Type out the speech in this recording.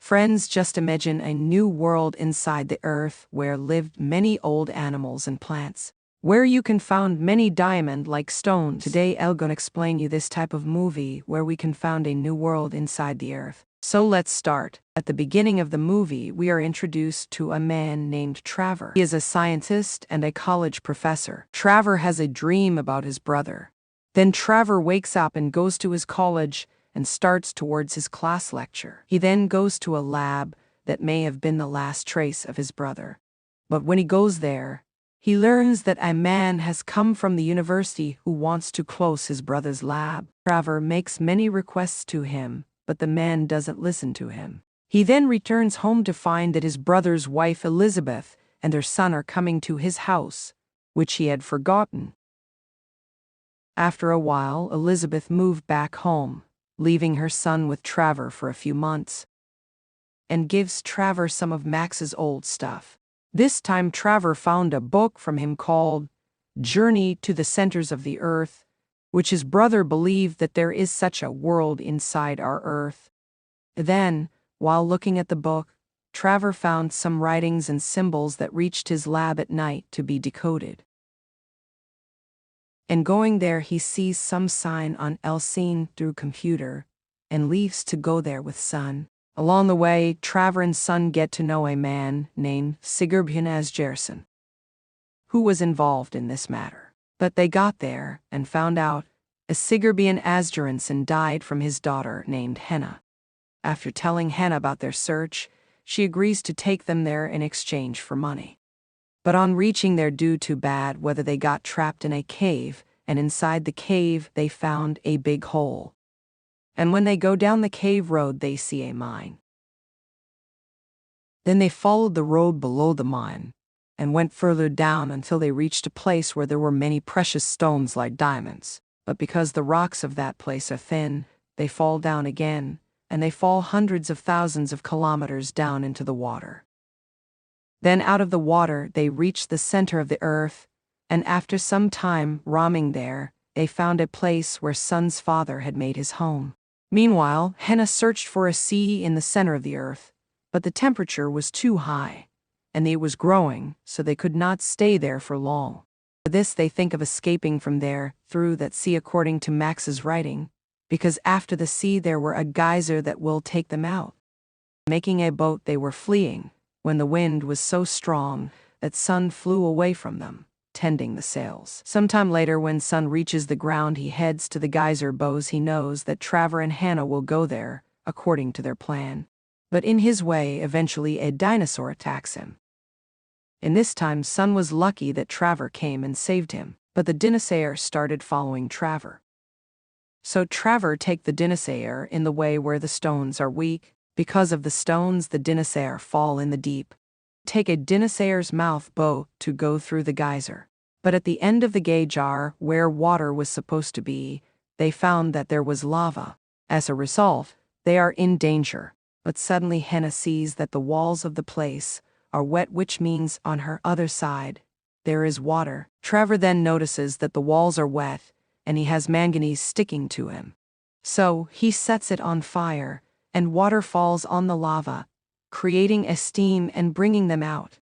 Friends, just imagine a new world inside the earth where lived many old animals and plants, where you can find many diamond-like stones. Today I'll gonna explain you this type of movie where we can find a new world inside the earth. So let's start. At the beginning of the movie, we are introduced to a man named Trevor. He is a scientist and a college professor. Trevor has a dream about his brother. Then Trevor wakes up and goes to his college and starts towards his class lecture. He then goes to a lab that may have been the last trace of his brother. But when he goes there, he learns that a man has come from the university who wants to close his brother's lab. Trevor makes many requests to him, but the man doesn't listen to him. He then returns home to find that his brother's wife Elizabeth and their son are coming to his house, which he had forgotten. After a while, Elizabeth moved back home, leaving her son with Trevor for a few months, and gives Trevor some of Max's old stuff. This time Trevor found a book from him called Journey to the Centers of the Earth, which his brother believed that there is such a world inside our Earth. Then, while looking at the book, Trevor found some writings and symbols that reached his lab at night to be decoded. And going there, he sees some sign on seen through computer and leaves to go there with son. Along the way, Trevor and son get to know a man named Hw.ReviewHuB, who was involved in this matter. But they got there and found out Hw.ReviewHuB died from his daughter named Hannah. After telling Hannah about their search, she agrees to take them there in exchange for money. But on reaching there, due to bad weather, they got trapped in a cave, and inside the cave they found a big hole. And when they go down the cave road, they see a mine. Then they followed the road below the mine and went further down until they reached a place where there were many precious stones like diamonds. But because the rocks of that place are thin, they fall down again, and they fall hundreds of thousands of kilometers down into the water. Then out of the water they reached the center of the earth, and after some time roaming there, they found a place where son's father had made his home. Meanwhile, Hannah searched for a sea in the center of the earth, but the temperature was too high, and it was growing, so they could not stay there for long. For this, they think of escaping from there through that sea, according to Max's writing, because after the sea there were a geyser that will take them out. Making a boat, they were fleeing, when the wind was so strong that son flew away from them, tending the sails. Sometime later, when son reaches the ground, he heads to the geyser bows. He knows that Trevor and Hannah will go there, according to their plan. But in his way, eventually a dinosaur attacks him. In this time, son was lucky that Trevor came and saved him, but the dinosaur started following Trevor. So Trevor take the dinosaur in the way where the stones are weak. Because of the stones, the dinosaur fall in the deep. Take a dinosaur's mouth boat to go through the geyser. But at the end of the geyser, where water was supposed to be, they found that there was lava. As a result, they are in danger. But suddenly Hannah sees that the walls of the place are wet, which means on her other side there is water. Trevor then notices that the walls are wet and he has manganese sticking to him. So he sets it on fire, and water falls on the lava, creating a steam and bringing them out.